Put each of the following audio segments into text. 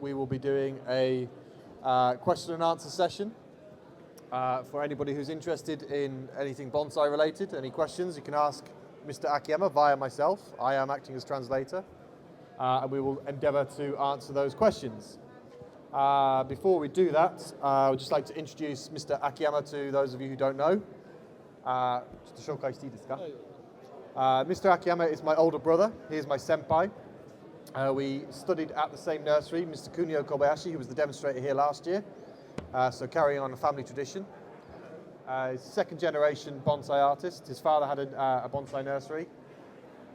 We will be doing a question and answer session for anybody who's interested in anything bonsai related. Any questions you can ask Mr. Akiyama via myself. I am acting as translator, and we will endeavour to answer those questions. Before we do that, I would just like to introduce Mr. Akiyama to those of you who don't know. Mr. Akiyama is my older brother. He is my senpai. We studied at the same nursery, Mr. Kunio Kobayashi, who was the demonstrator here last year, so carrying on a family tradition. He's second generation bonsai artist. His father had a bonsai nursery,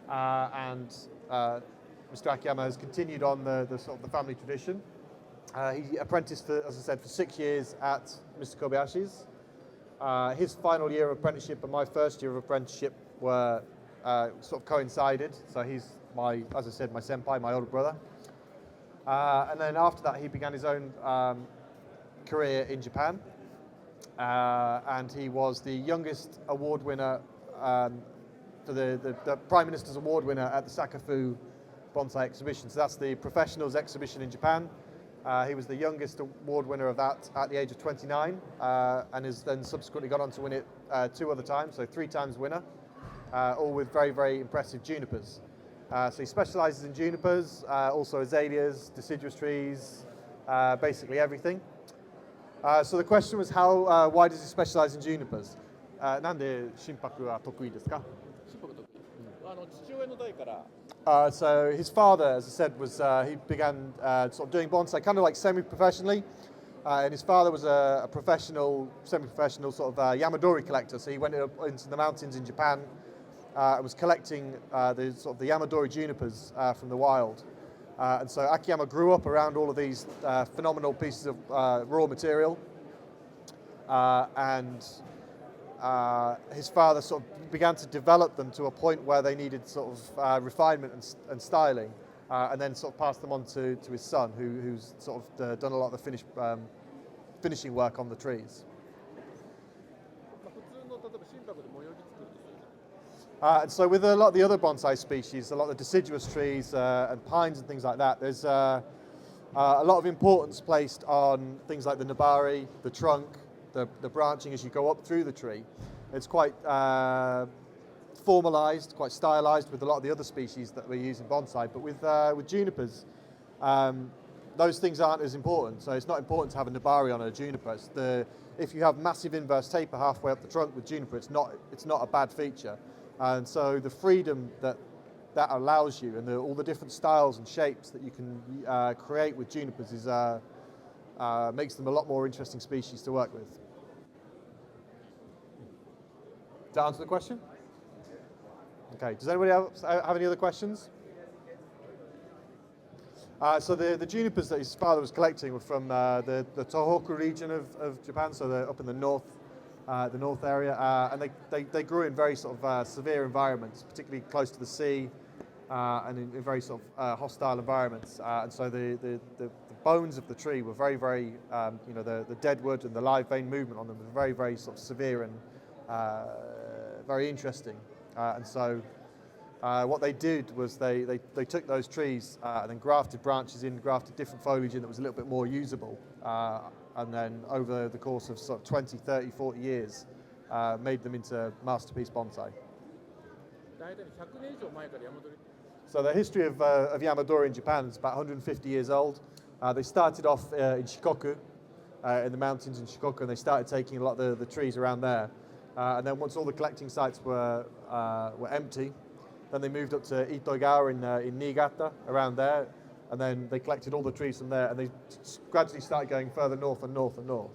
and Mr. Akiyama has continued on the sort of the family tradition. He apprenticed, as I said, for 6 years at Mr. Kobayashi's. His final year of apprenticeship and my first year of apprenticeship were sort of coincided. So he's as I said, my senpai, my older brother. And then after that, he began his own career in Japan. And he was the youngest award winner for the Prime Minister's Award winner at the Sakafu Bonsai Exhibition. So that's the professionals exhibition in Japan. He was the youngest award winner of that at the age of 29, and has then subsequently gone on to win it 2 other times, so 3 times winner, all with very, very impressive junipers. So he specializes in junipers, also azaleas, deciduous trees, basically everything. So the question was, why does he specialize in junipers? なんで心拍は得意ですか? So his father, as I said, he began sort of doing bonsai kind of like semi-professionally, and his father was a professional, semi-professional sort of Yamadori collector. So he went up into the mountains in Japan and was collecting the Yamadori junipers from the wild. And so Akiyama grew up around all of these phenomenal pieces of raw material, and his father sort of began to develop them to a point where they needed sort of refinement and styling, and then sort of passed them on to his son, who's sort of done a lot of the finishing work on the trees. And so with a lot of the other bonsai species, a lot of the deciduous trees and pines and things like that, there's a lot of importance placed on things like the nabari, the trunk, the branching as you go up through the tree. It's quite formalized, quite stylized with a lot of the other species that we use in bonsai. But with junipers, those things aren't as important. So it's not important to have a nabari on a juniper. If you have massive inverse taper halfway up the trunk with juniper, it's not a bad feature. And so the freedom that allows you, and all the different styles and shapes that you can create with junipers makes them a lot more interesting species to work with. Does that answer the question? Okay, does anybody else have any other questions? So the junipers that his father was collecting were from the Tohoku region of Japan, so they're up in the north area, and they grew in very sort of severe environments, particularly close to the sea, and in very sort of hostile environments. And so the bones of the tree were very, very, the dead wood and the live vein movement on them was very, very sort of severe and very interesting. And so what they did was they took those trees and then grafted branches in, grafted different foliage in that was a little bit more usable. And then over the course of sort of 20, 30, 40 years, made them into masterpiece bonsai. So the history of Yamadori in Japan is about 150 years old. They started off in Shikoku, in the mountains in Shikoku, and they started taking a lot of the trees around there. And then once all the collecting sites were empty, then they moved up to Itoigawa in Niigata, around there. And then they collected all the trees from there, and they gradually started going further north and north and north.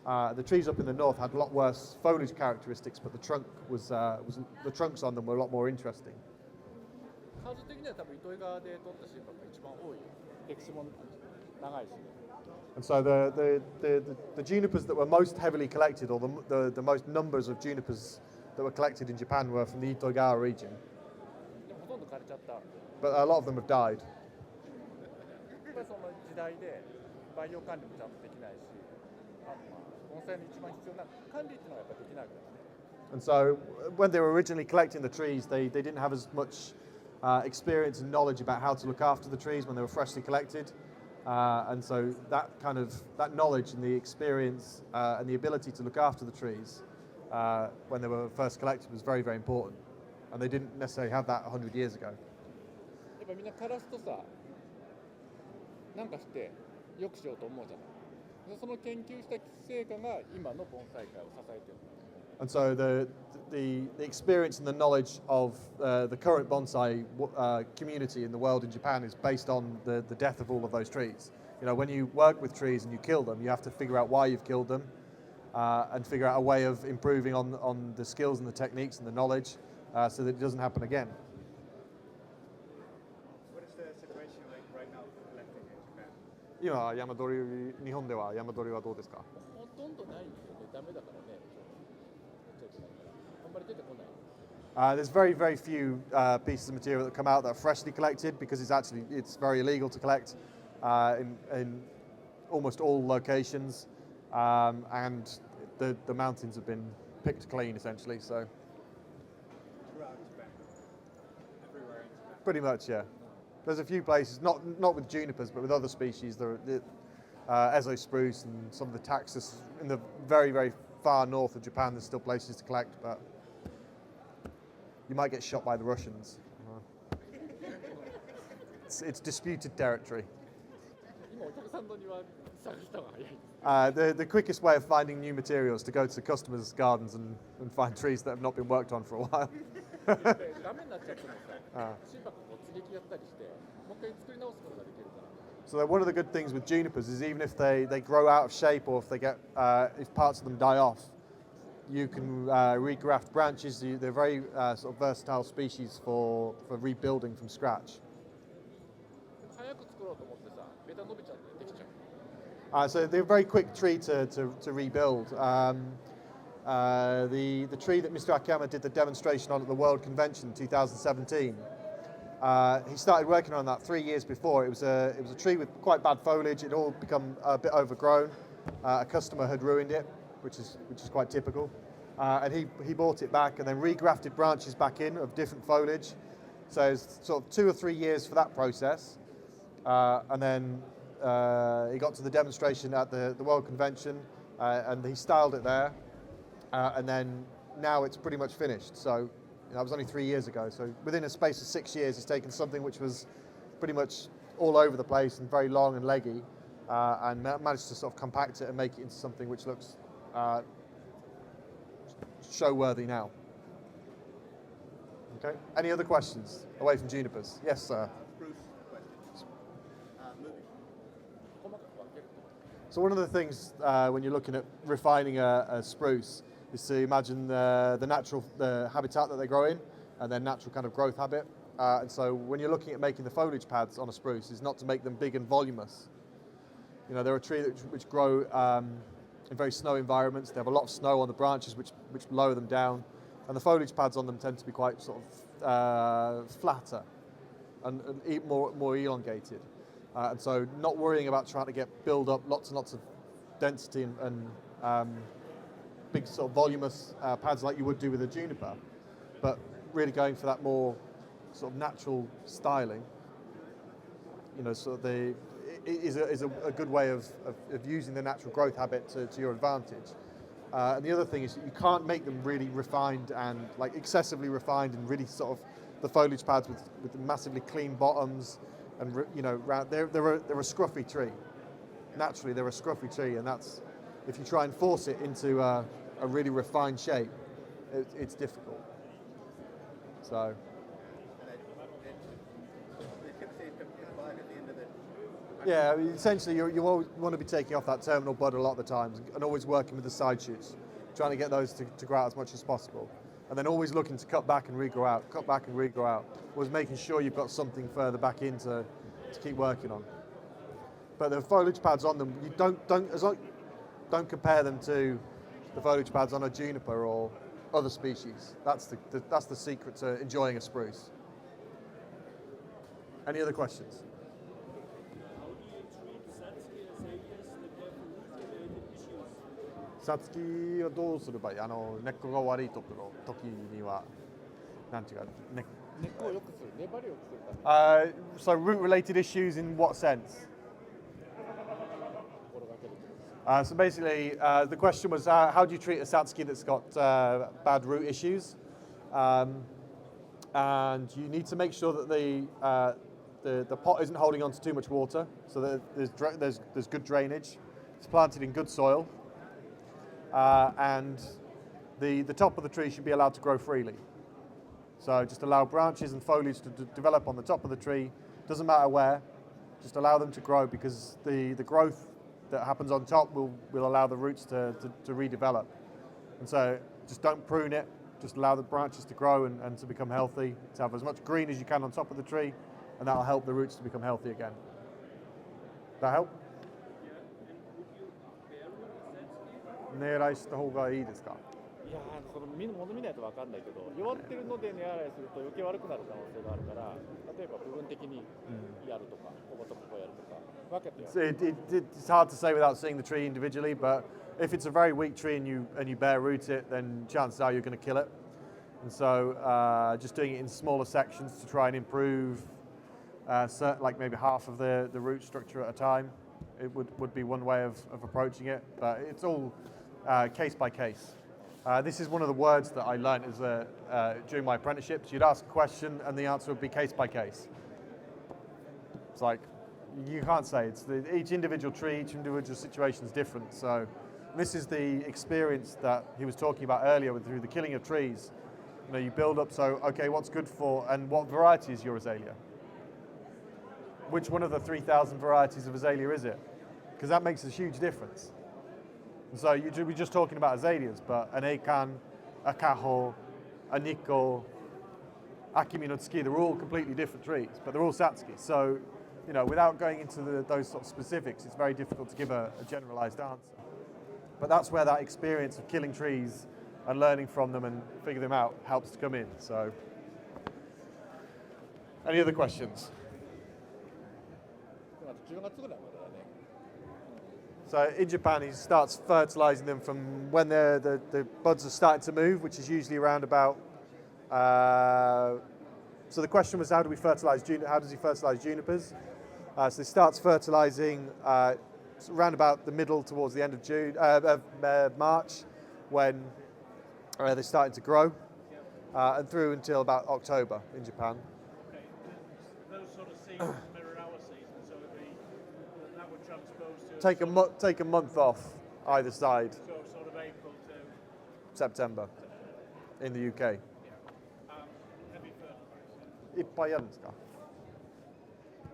The trees up in the north had a lot worse foliage characteristics, but the trunks on them were a lot more interesting. And so the junipers that were most heavily collected, or the most numbers of junipers that were collected in Japan, were from the Itoigawa region. But a lot of them have died. And so when they were originally collecting the trees, they didn't have as much experience and knowledge about how to look after the trees when they were freshly collected. And so that knowledge and the experience and the ability to look after the trees when they were first collected was very, very important. And they didn't necessarily have that 100 years ago. やっぱみんな枯らすとさ、なんかしてよくしようと思うじゃない。その研究した成果が今の盆栽界を支えてる。And so the experience and the knowledge of the current bonsai community in the world in Japan is based on the death of all of those trees. You know, when you work with trees and you kill them, you have to figure out why you've killed them and figure out a way of improving on the skills and the techniques and the knowledge so that it doesn't happen again. What is the situation like right now for collecting in Japan? 今、日本ではヤマドリはどうですか？ほとんどないんだよね。ダメだからね。あんまり出てこない。There's very, very few pieces of material that come out that are freshly collected because it's very illegal to collect in almost all locations, and the mountains have been picked clean essentially. So Throughout Japan? Everywhere in Japan? pretty much, yeah. There's a few places, not with junipers, but with other species. The Ezo spruce and some of the taxus in the very, very far north of Japan. There's still places to collect, but you might get shot by the Russians. It's disputed territory. 今お客さんの庭探した方が早い。The quickest way of finding new materials to go to customers' gardens and find trees that have not been worked on for a while. ダメになっちゃってもさ、心拍を接ぎやったりして、もう一回作り直すことができるから。So one of the good things with junipers is even if they grow out of shape or if they get if parts of them die off, you can regraft branches. They're very sort of versatile species for rebuilding from scratch. 早く作ろうと思ってさ、枝伸びちゃってできちゃう。So they're a very quick tree to rebuild. The tree that Mr. Akiyama did the demonstration on at the World Convention in 2017, he started working on that 3 years before. It was a tree with quite bad foliage. It had all become a bit overgrown. A customer had ruined it, which is quite typical. And he bought it back and then regrafted branches back in of different foliage. So it's sort of 2 or 3 years for that process. And then he got to the demonstration at the World Convention and he styled it there. And then now it's pretty much finished. So that was only 3 years ago. So within a space of 6 years, he's taken something which was pretty much all over the place and very long and leggy, and managed to sort of compact it and make it into something which looks show-worthy now. Okay. Any other questions away from junipers? Yes, sir. Spruce question. Moving. So one of the things when you're looking at refining a spruce is to imagine the habitat that they grow in and their natural kind of growth habit. And so when you're looking at making the foliage pads on a spruce, is not to make them big and voluminous. You know, they're a tree which grow in very snowy environments. They have a lot of snow on the branches which lower them down. And the foliage pads on them tend to be quite sort of flatter and more elongated. And so not worrying about trying to build up lots and lots of density and big sort of voluminous pads like you would do with a juniper, but really going for that more sort of natural styling. You know, so is a good way of using the natural growth habit to your advantage. And the other thing is that you can't make them really refined and like excessively refined and really sort of the foliage pads with massively clean bottoms and you know they're a scruffy tree. Naturally, they're a scruffy tree, and that's if you try and force it into a really refined shape, it's difficult. So. Yeah, I mean, essentially you always want to be taking off that terminal bud a lot of the times and always working with the side shoots, trying to get those to grow out as much as possible. And then always looking to cut back and regrow out, cut back and regrow out. Always making sure you've got something further back in to keep working on. But the foliage pads on them, you don't compare them to the foliage pads on a juniper or other species. That's the secret to enjoying a spruce. Any other questions? Satsuki はどうすればいい？根っこが悪い時にはなんていうか根っこを良くする、粘りを良くするために。So root related issues in what sense? So basically, the question was, how do you treat a Satsuki that's got bad root issues? And you need to make sure that the pot isn't holding on to too much water, so that there's good drainage. It's planted in good soil, and the top of the tree should be allowed to grow freely. So just allow branches and foliage to develop on the top of the tree. Doesn't matter where, just allow them to grow, because the growth that happens on top will allow the roots to redevelop. And so just don't prune it, just allow the branches to grow and to become healthy, to have as much green as you can on top of the tree, and that'll help the roots to become healthy again. That help? 狙いした方がいいですか？いやー、その物見ないと分かんないけど、弱ってるので値洗いすると余計悪くなる可能性があるから、例えば部分的にやるとか、こことここやるとか分けてやる。It's hard to say without seeing the tree individually, but if it's a very weak tree and you bare root it, then chances are you're going to kill it. And so just doing it in smaller sections to try and improve, like maybe half of the root structure at a time, it would be one way of approaching it. But it's all case by case. This is one of the words that I learned during my apprenticeships. You'd ask a question and the answer would be case by case. It's like, you can't say. Each individual tree, each individual situation is different. So this is the experience that he was talking about earlier through the killing of trees. You know, you build up, so, okay, what's good for, and what variety is your azalea? Which one of the 3,000 varieties of azalea is it? Because that makes a huge difference. And so we're just talking about azaleas, but an Eikan, a Kaho, a Nikko, Akimi no Tsuki, they're all completely different trees, but they're all Satsuki. So, you know, without going into those sort of specifics, it's very difficult to give a generalized answer. But that's where that experience of killing trees and learning from them and figuring them out helps to come in. So, any other questions? So in Japan, he starts fertilizing them from when the buds are starting to move, which is usually around about. So the question was, how do we fertilize? How does he fertilize junipers? So he starts fertilizing around about the middle towards the end of March, when they're starting to grow, and through until about October in Japan. Okay, those sort of seasons mirror our season, so that would transpose to Take a month off either side. So sort of April to September in the UK. heavy fertilizer. いっぱいやるんですか？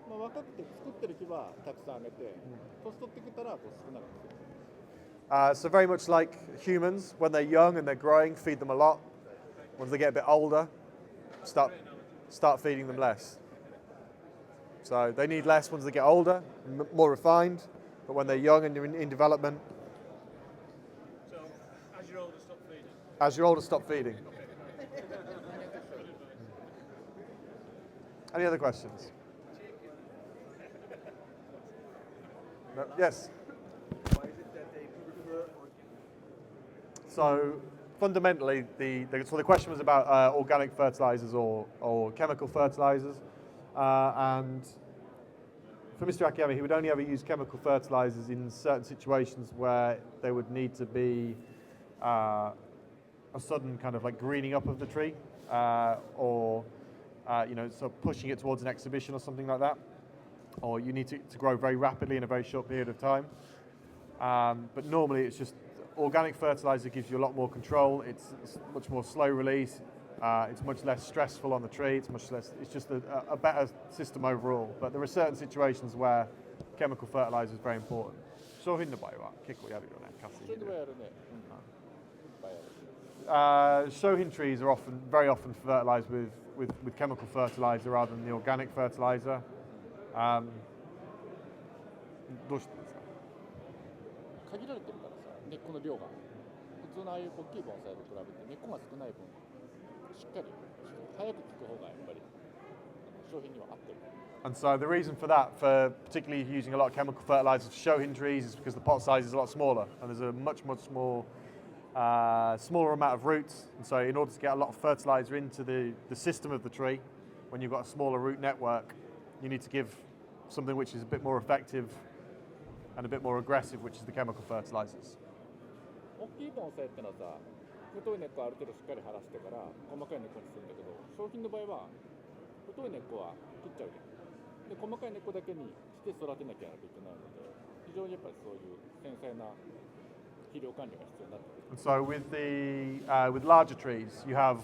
まあ、分かって作ってる木はたくさんあげて、年取ってきたらこう少なくする。So very much like humans, when they're young and they're growing, feed them a lot. Once they get a bit older, start feeding them less. So they need less once they get older, more refined. But when they're young and they're in development, So as you're older, stop feeding. as you're older, stop feeding. Any other questions? No? Yes. Why is it that they prefer So fundamentally, the question was about organic fertilizers or chemical fertilizers, and for Mr. Akiyama, he would only ever use chemical fertilizers in certain situations where there would need to be a sudden kind of like greening up of the tree, or so pushing it towards an exhibition or something like that, or you need to grow very rapidly in a very short period of time. But normally it's just organic fertilizer gives you a lot more control. It's much more slow release. It's much less stressful on the tree. It's just a better system overall. But there are certain situations where chemical fertilizer is very important. 商品の場合は結構やるよね。それではやるね。いっぱいやる。Shohin trees are very often fertilized with chemical fertilizer rather than the organic fertilizer. どうしてですか？限られてるからさ、根っこの量が。普通のああいう大きい盆栽と比べて根っこが少ない分、しっかり早く効く方がやっぱり商品には合ってる。And so the reason for that, for particularly using a lot of chemical fertilizers for Shohin trees, is because the pot size is a lot smaller and there's a much more smaller amount of roots. And so in order to get a lot of fertilizer into the system of the tree, when you've got a smaller root network, you need to give something which is a bit more effective and a bit more aggressive, which is the chemical fertilizers. 大きい盆栽ってのはさ、太い根っこある程度しっかり張らせてから細かい根っこにするんだけど、商品の場合は太い根っこは切っちゃうじゃん。で、細かい根っこだけにして育てなきゃいけないので、非常にやっぱりそういう繊細な肥料管理が必要になってくる。And so with larger trees, you have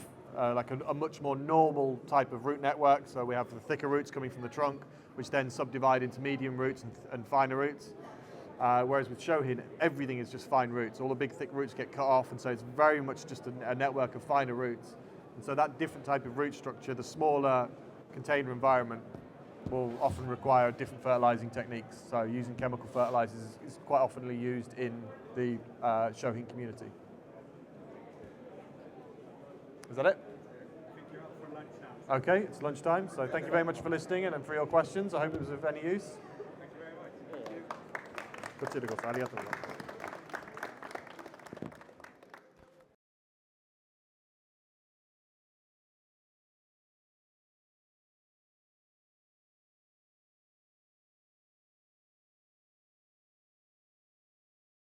like a much more normal type of root network. So we have the thicker roots coming from the trunk, which then subdivide into medium roots and finer roots. Whereas with Shohin, everything is just fine roots. All the big thick roots get cut off, and so it's very much just a network of finer roots. And so that different type of root structure, the smaller container environment, will often require different fertilizing techniques. So using chemical fertilizers is quite often used in the Shohin community. Is that it? I think you're up for lunch now. Okay, it's lunchtime, so thank you very much for listening and for your questions. I hope it was of any use. Thank you very much. こちらこそありがとうございます。